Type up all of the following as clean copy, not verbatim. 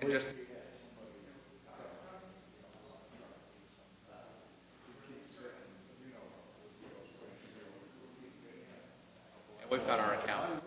And just and we've got our account.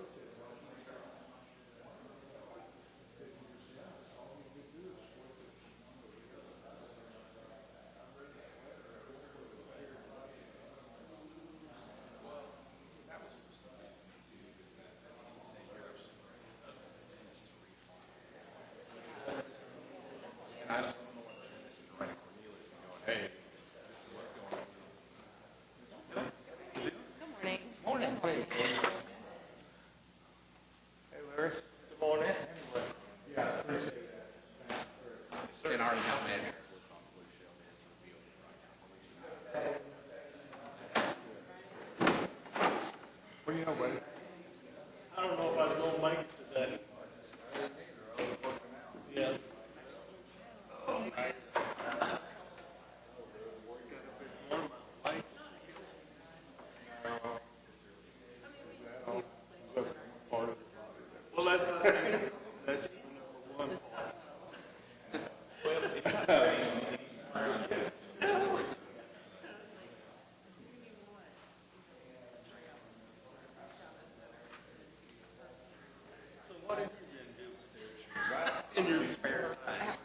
And I don't know what this is right for me is going, hey, this is what's going on. Good morning. Morning. Hey, Larry. Good morning. Yeah, I appreciate that. And our account manager is looking on the blue shell is reviewing it right now. What do you know, buddy? I don't know if I was going to make it today. Yeah. Well, that's number one. Well, so what have you been doing in your spare time?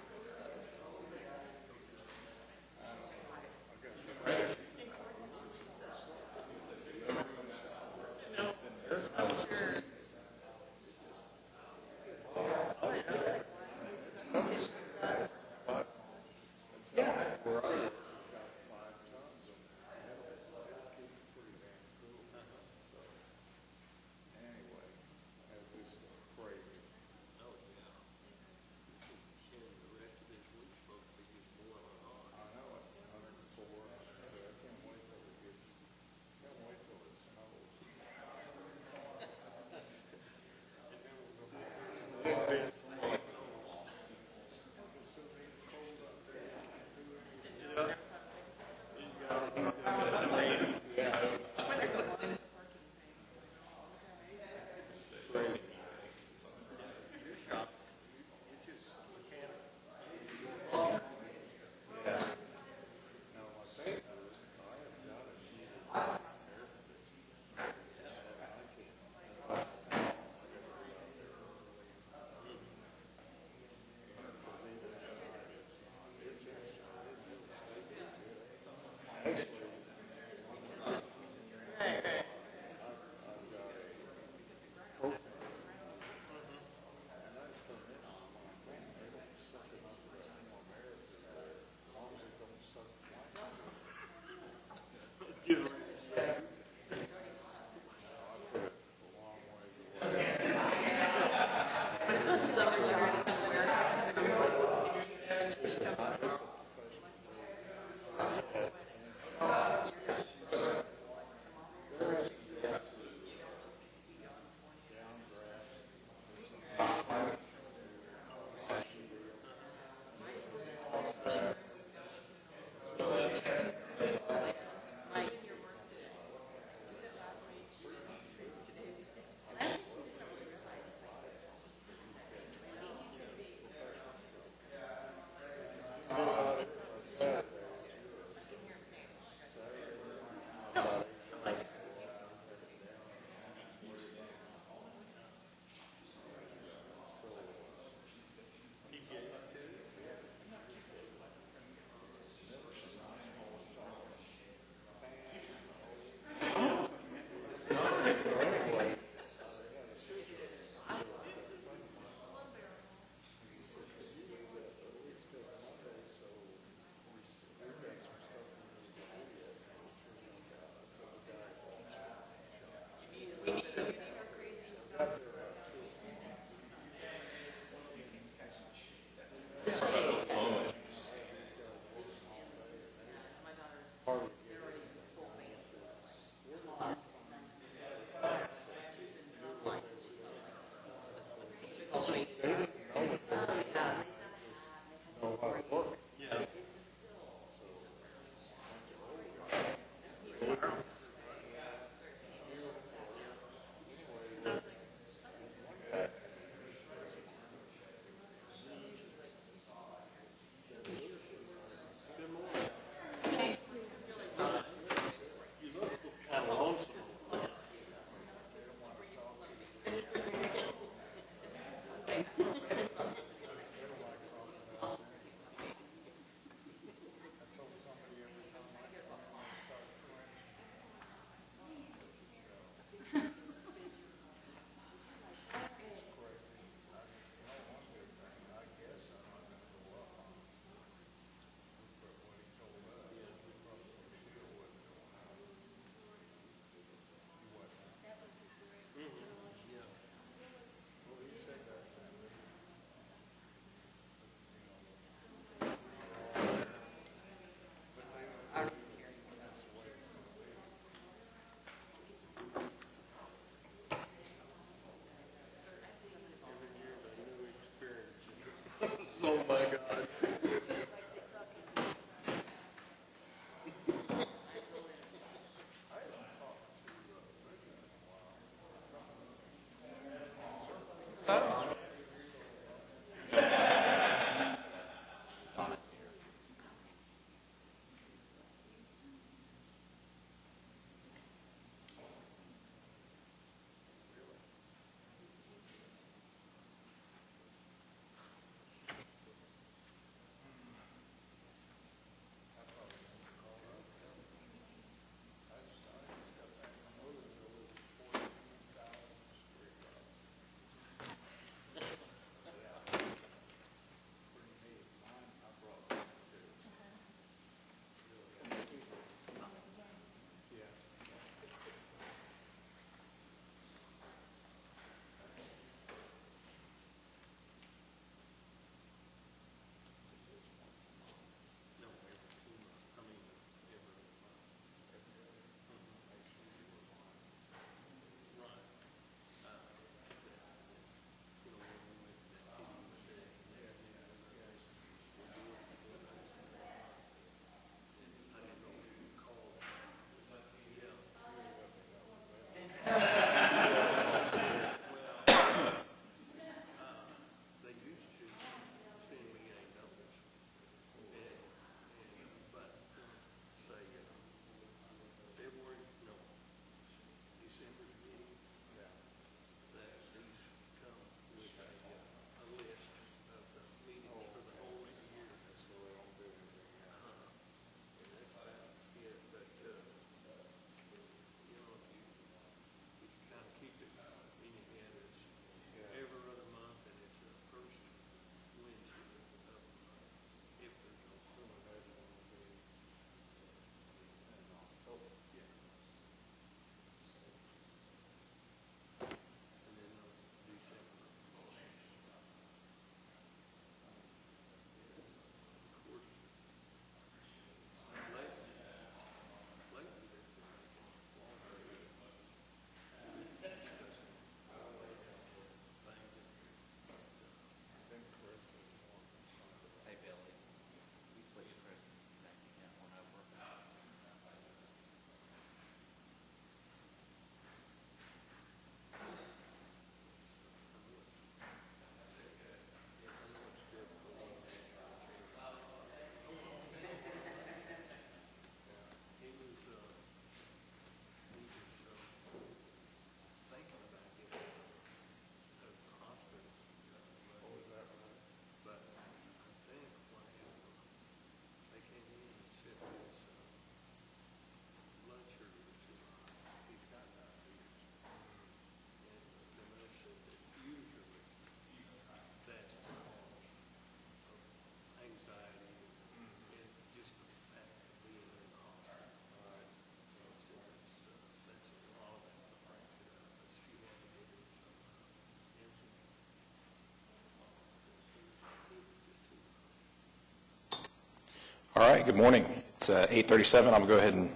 All right, good morning. It's 8:37. I'll go ahead and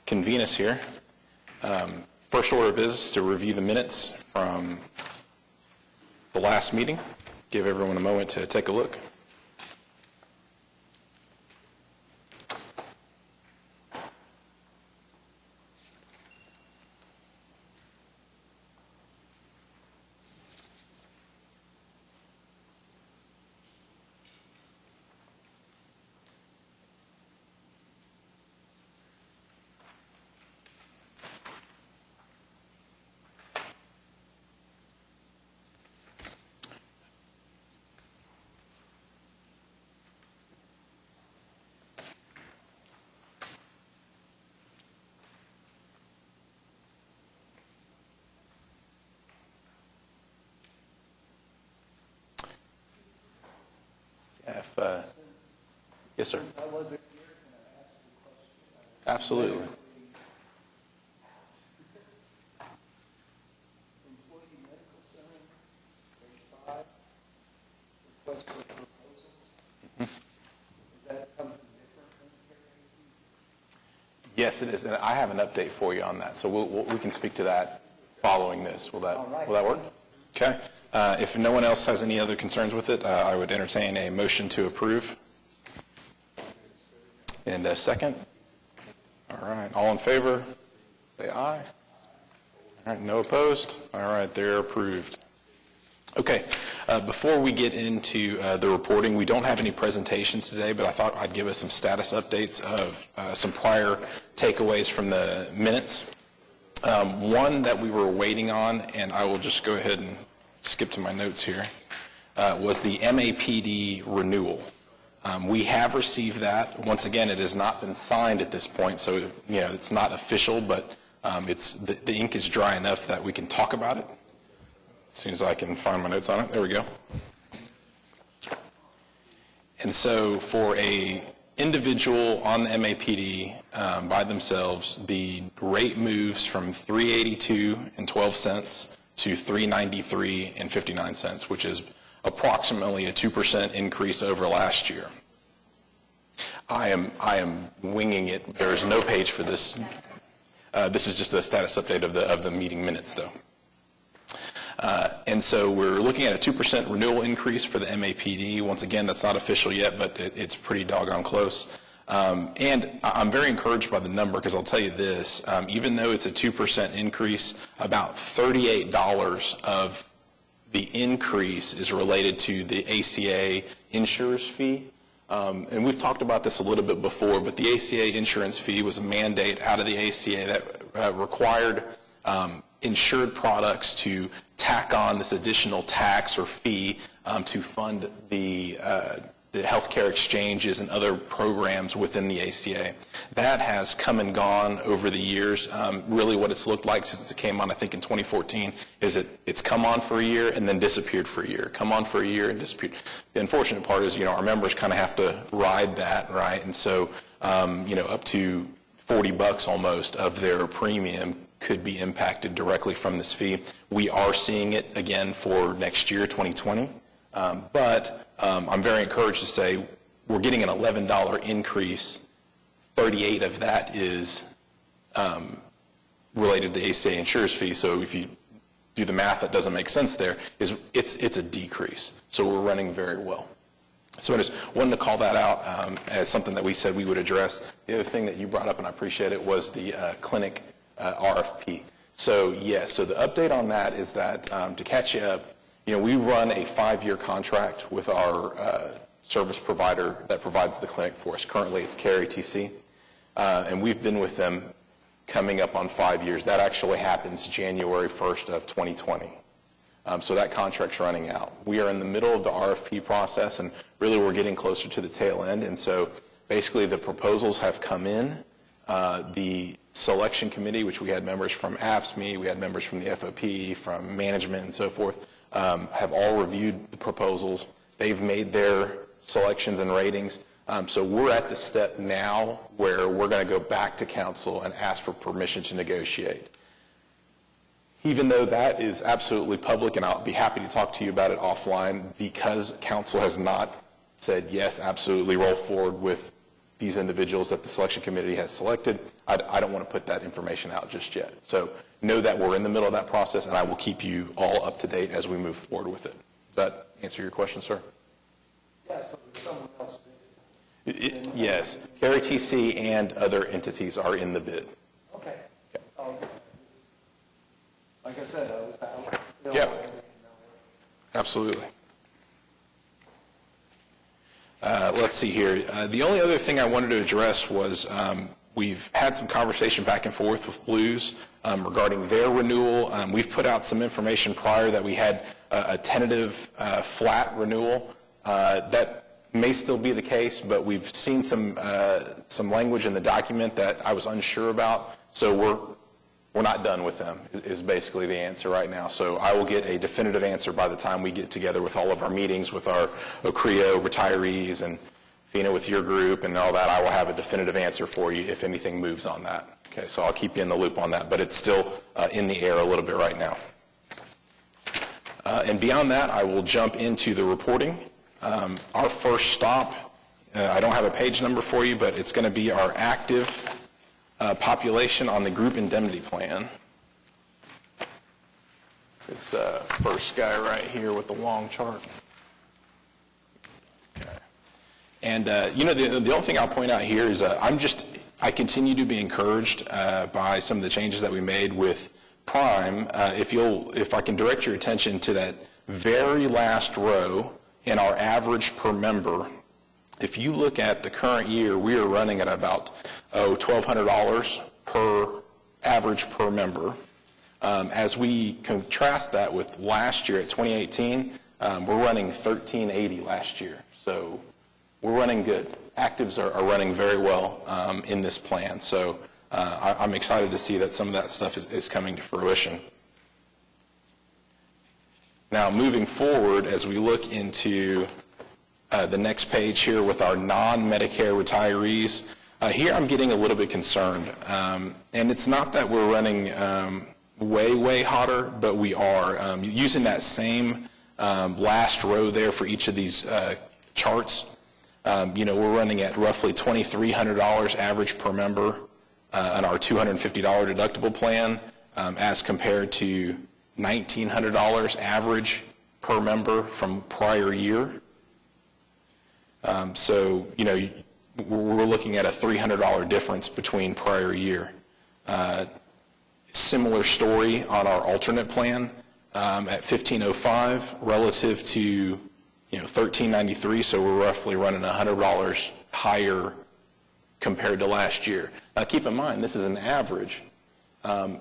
convene us here. First order of business to review the minutes from the last meeting. Give everyone a moment to take a look. Yes, sir. Absolutely. Yes, it is, and I have an update for you on that, so we can speak to that following this. Will that work? Okay. If no one else has any other concerns with it, I would entertain a motion to approve. And a second. All right. All in favor, say aye. All right. No opposed. All right. They're approved. Okay. Before we get into the reporting, we don't have any presentations today, but I thought I'd give us some status updates of some prior takeaways from the minutes. One that we were waiting on, and I will just go ahead and skip to my notes here, was the MAPD renewal. We have received that. Once again, it has not been signed at this point, so it's not official, but the ink is dry enough that we can talk about it. As soon as I can find my notes on it. There we go. And so for a individual on the MAPD by themselves, the rate moves from $382.12 to $393.59, which is approximately a 2% increase over last year. I am winging it. There is no page for this. This is just a status update of the meeting minutes, though. And so we're looking at a 2% renewal increase for the MAPD. Once again, that's not official yet, but it's pretty doggone close. And I'm very encouraged by the number because I'll tell you this, even though it's a 2% increase, about $38 of the increase is related to the Aca Insurers Fee. And we've talked about this a little bit before, but the Aca Insurance Fee was a mandate out of the Aca that required insured products to tack on this additional tax or fee to fund the healthcare exchanges and other programs within the ACA. That has come and gone over the years. Really what it's looked like since it came on, I think in 2014, is it's come on for a year and then disappeared for a year. Come on for a year and disappeared. The unfortunate part is, our members kind of have to ride that, right? And so, up to $40 almost of their premium could be impacted directly from this fee. We are seeing it again for next year, 2020. But I'm very encouraged to say we're getting an $11 increase. 38 of that is related to the Aca Insurers Fee. So if you do the math, that doesn't make sense there. It's a decrease. So we're running very well. So I just wanted to call that out as something that we said we would address. The other thing that you brought up, and I appreciate it, was the Clinic Rfp. So yes, so the update on that is that to catch you up, we run a 5-year contract with our service provider that provides the clinic for us. Currently, it's Care ATC, and we've been with them coming up on 5 years. That actually happens January 1st of 2020. So that contract's running out. We are in the middle of the RFP process, and really we're getting closer to the tail end. And so basically the proposals have come in. The selection committee, which we had members from AFSCME, we had members from the FOP, from management and so forth, have all reviewed the proposals. They've made their selections and ratings. So we're at the step now where we're going to go back to council and ask for permission to negotiate. Even though that is absolutely public, and I'll be happy to talk to you about it offline, because council has not said, yes, absolutely roll forward with these individuals that the selection committee has selected. I don't want to put that information out just yet. So know that we're in the middle of that process, and I will keep you all up to date as we move forward with it. Does that answer your question, sir? Yeah, so there's someone else. Yes. KRTC and other entities are in the bid. Okay. Okay. Like I said, I was Yeah. Absolutely. Let's see here. The only other thing I wanted to address was we've had some conversation back and forth with Blues regarding their renewal. We've put out some information prior that we had a tentative flat renewal. That may still be the case, but we've seen some language in the document that I was unsure about. So we're not done with them is basically the answer right now. So I will get a definitive answer by the time we get together with all of our meetings with our OCREO retirees and FINA with your group and all that. I will have a definitive answer for you if anything moves on that. Okay, so I'll keep you in the loop on that, but it's still in the air a little bit right now. And beyond that, I will jump into the reporting. Our first stop, I don't have a page number for you, but it's going to be our active population on the group indemnity plan. This first guy right here with the long chart. Okay. And the only thing I'll point out here is I continue to be encouraged by some of the changes that we made with Prime. If I can direct your attention to that very last row in our average per member. If you look at the current year, we are running at about $1,200 per average per member. As we contrast that with last year at 2018, we're running $1,380 last year. So we're running good. Actives are running very well in this plan. So I'm excited to see that some of that stuff is coming to fruition. Now, moving forward, as we look into the next page here with our non-Medicare retirees, here I'm getting a little bit concerned. And it's not that we're running way hotter, but we are. Using that same last row there for each of these charts, we're running at roughly $2,300 average per member on our $250 deductible plan as compared to $1,900 average per member from prior year. So, we're looking at a $300 difference between prior year. Similar story on our alternate plan at $1,505 relative to, $1,393. So we're roughly running $100 higher compared to last year. Now, keep in mind, this is an average.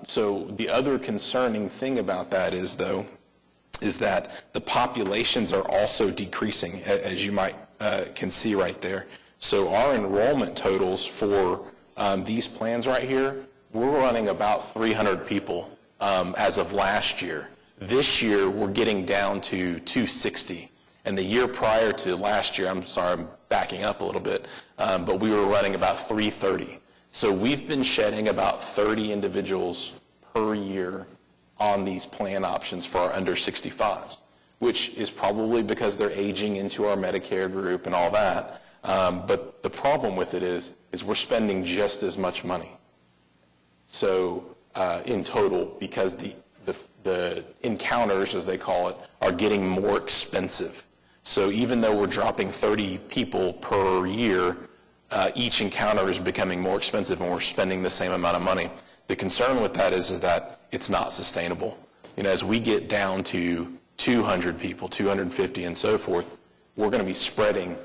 So the other concerning thing about that is that the populations are also decreasing, as you might can see right there. So our enrollment totals for these plans right here, we're running about 300 people as of last year. This year, we're getting down to 260. And the year prior to last year, I'm sorry, I'm backing up a little bit, but we were running about 330. So we've been shedding about 30 individuals per year on these plan options for our under 65s, which is probably because they're aging into our Medicare group and all that. But the problem with it is we're spending just as much money. So in total, because the encounters, as they call it, are getting more expensive. So even though we're dropping 30 people per year, each encounter is becoming more expensive and we're spending the same amount of money. The concern with that is that it's not sustainable. As we get down to 200 people, 250 and so forth, we're going to be spreading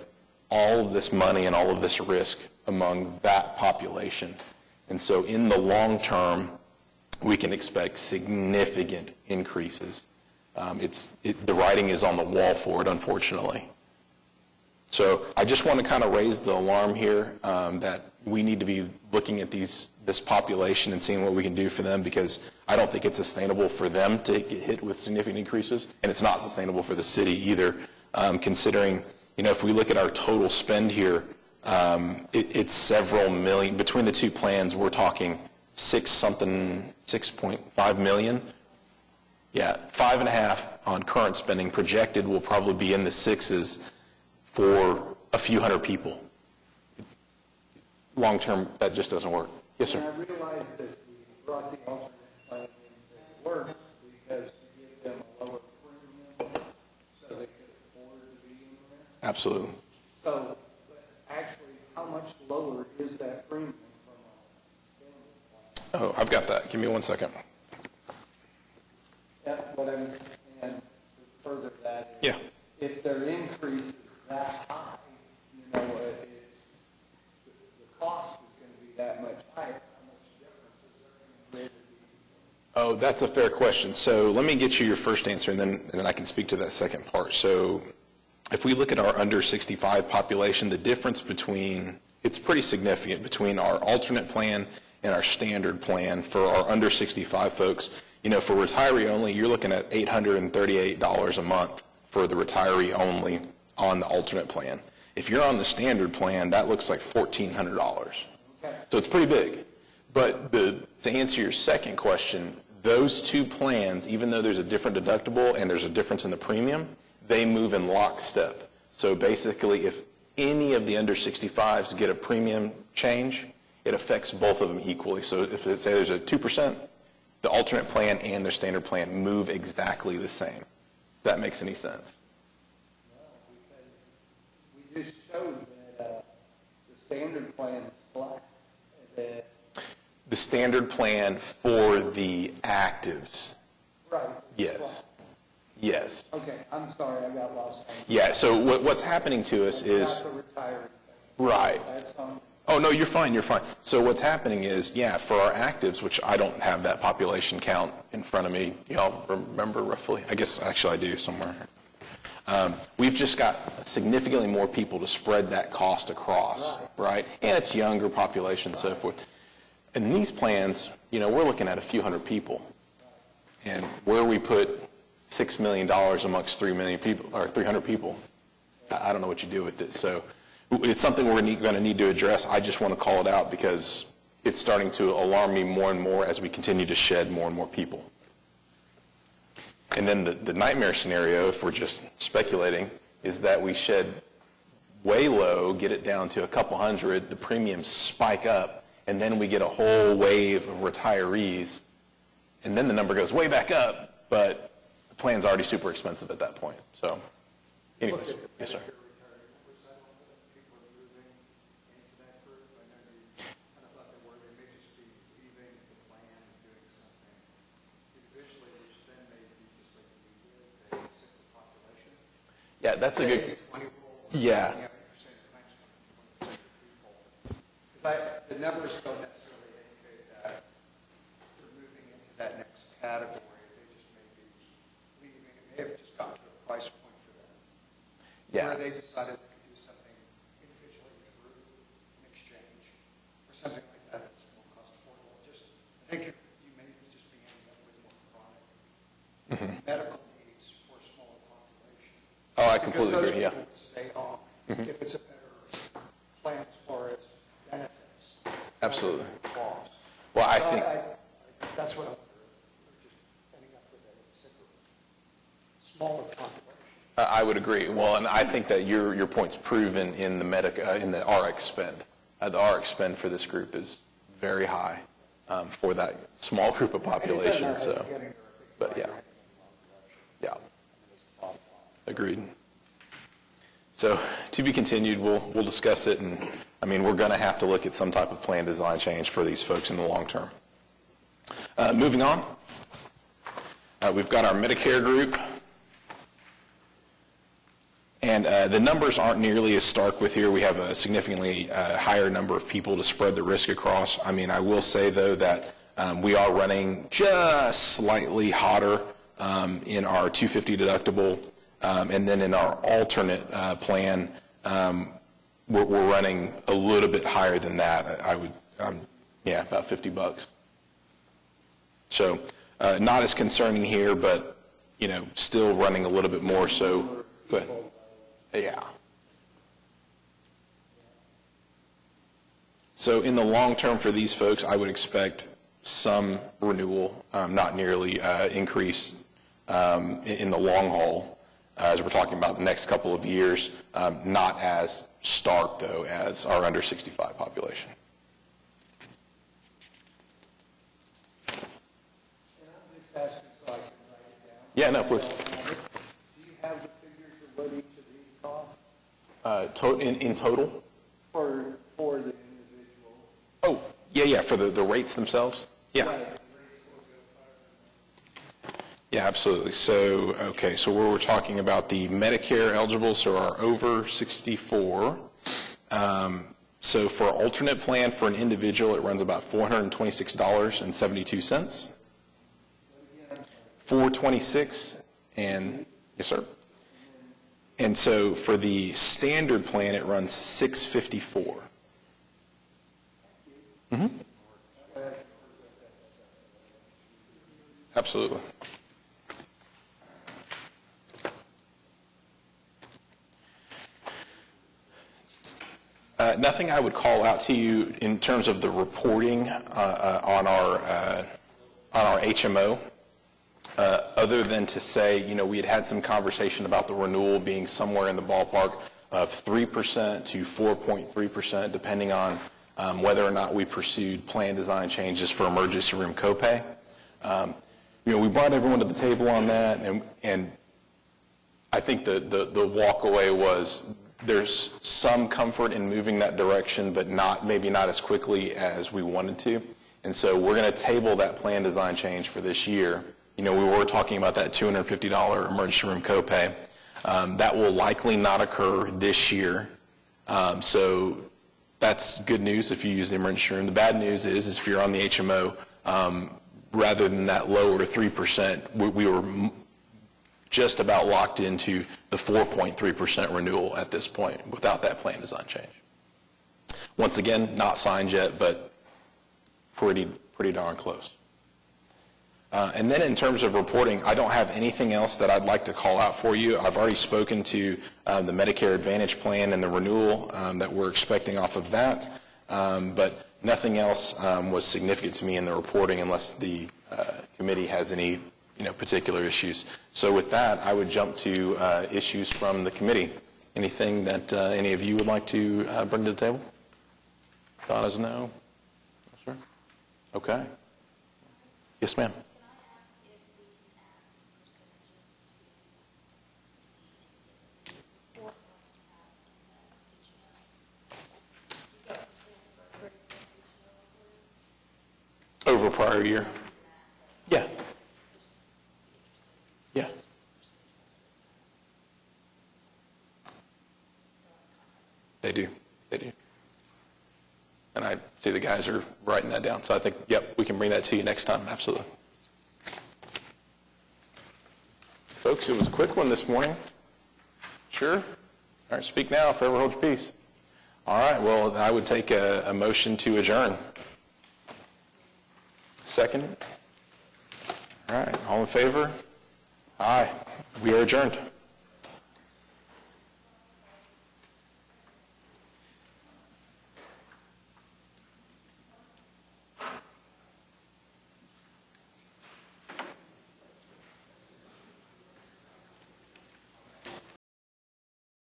all of this money and all of this risk among that population. And so in the long term, we can expect significant increases. The writing is on the wall for it, unfortunately. So I just want to kind of raise the alarm here that we need to be looking at this population and seeing what we can do for them, because I don't think it's sustainable for them to get hit with significant increases, and it's not sustainable for the city either, considering, if we look at our total spend here, it's several million. Between the two plans, we're talking 6.5 million. Yeah, 5.5 on current spending. Projected will probably be in the 6s for a few hundred people. long-term, that just doesn't work. Yes, sir. And I realize that we brought the alternate plan into work because you give them a lower premium so they could afford to be in there. Absolutely. So, but actually, how much lower is that premium from a standard plan? Oh, I've got that. Give me 1 second. What I'm, and to further that is, Yeah. if their increase is that high, you know, the cost is going to be that much higher. How much difference is there going to be? Oh, that's a fair question. So let me get you your first answer, and then I can speak to that second part. So if we look at our under 65 population, the difference between, it's pretty significant between our alternate plan and our standard plan for our under 65 folks. You know, for retiree only, you're looking at $838 a month for the retiree only on the alternate plan. If you're on the standard plan, that looks like $1,400. So it's pretty big. But to answer your second question, those two plans, even though there's a different deductible and there's a difference in the premium, they move in lockstep. So basically, if any of the under 65s get a premium change, it affects both of them equally. So if say there's a 2%, the alternate plan and their standard plan move exactly the same. If that makes any sense. No, because we just showed that the standard plan is flat. That, The standard plan for the actives. right. Yes. Yes. Okay, I'm sorry, I got lost. Yeah, so what's happening to us is, Not the retiree thing. right. That's on. Oh, no, you're fine, you're fine. So what's happening is, yeah, for our actives, which I don't have that population count in front of me, y'all remember roughly? I guess, actually, I do somewhere. We've just got significantly more people to spread that cost across, right? And it's younger population, so forth. In these plans, you know, we're looking at a few hundred people. And where we put $6 million amongst 3 million people, or 300 people, I don't know what you do with it. So it's something we're going to need to address. I just want to call it out because it's starting to alarm me more and more as we continue to shed more and more people. And then the nightmare scenario, if we're just speculating, is that we shed way low, get it down to a couple hundred, the premiums spike up, and then we get a whole wave of retirees, and then the number goes way back up, but the plan's already super expensive at that point. So, anyways, yes, sir. Yeah, that's a good. Yeah. Because the numbers don't necessarily indicate that they're moving into that next category. They just may be leaving. It may have just gotten to a price point for them. Yeah. Where they decided they could do something individually through an exchange or something like that that's more cost affordable. I think you may just be ending up with more chronic medical needs for a smaller population. Oh, I completely because those agree. Yeah. people would stay on if it's a better plan as far as benefits. Absolutely. Cost. Well, I So think. that's what I wonder. We're just ending up with a sicker, smaller population. I would agree. Well, and I think that your point's proven in the in the RX spend. The RX spend for this group is very high for that small group of population. So, but yeah, agreed. So, to be continued. We'll discuss it, and I mean we're going to have to look at some type of plan design change for these folks in the long term. Moving on, we've got our Medicare Group. And the numbers aren't nearly as stark with here. We have a significantly higher number of people to spread the risk across. I mean, I will say, though, that we are running just slightly hotter in our $250 deductible. And then in our alternate plan, we're running a little bit higher than that. Yeah, about $50. So not as concerning here, but, you know, still running a little bit more. So, go ahead. Yeah. So in the long term for these folks, I would expect some renewal, not nearly increase in the long haul, as we're talking about the next couple of years, not as stark, though, as our under 65 population. Yeah, no, please. Do you have the figures of what each of these cost In total? for the individual? Oh, yeah, for the rates themselves? Yeah. Yeah, absolutely. So, okay, so where we're talking about the Medicare eligible, so our over 64. So for alternate plan for an individual, it runs about $426.72. 426 and, yes, sir. And so for the standard plan, it runs 654. Mm-hmm. Absolutely. Nothing I would call out to you in terms of the reporting on our HMO, other than to say, we had some conversation about the renewal being somewhere in the ballpark of 3% to 4.3%, depending on whether or not we pursued plan design changes for emergency room copay. We brought everyone to the table on that, and I think the walk away was there's some comfort in moving that direction, but maybe not as quickly as we wanted to. And so we're going to table that plan design change for this year. We were talking about that $250 emergency room copay. That will likely not occur this year. So that's good news if you use the emergency room. The bad news is if you're on the HMO, rather than that lower 3%, we were just about locked into the 4.3% renewal at this point without that plan design change. Once again, not signed yet, but pretty darn close. And then in terms of reporting, I don't have anything else that I'd like to call out for you. I've already spoken to the Medicare Advantage plan and the renewal that we're expecting off of that, but nothing else was significant to me in the reporting unless the committee has any particular issues. So with that, I would jump to issues from the committee. Anything that any of you would like to bring to the table? Donna's no? No, sir? Okay. Yes, ma'am. Over prior year? Yeah. Yeah. They do. And I see the guys are writing that down. So I think, yep, we can bring that to you next time. Absolutely. Folks, it was a quick one this morning. Sure? All right, speak now, forever hold your peace. All right, well, I would take a motion to adjourn. Second? All right, all in favor? Aye. We are adjourned.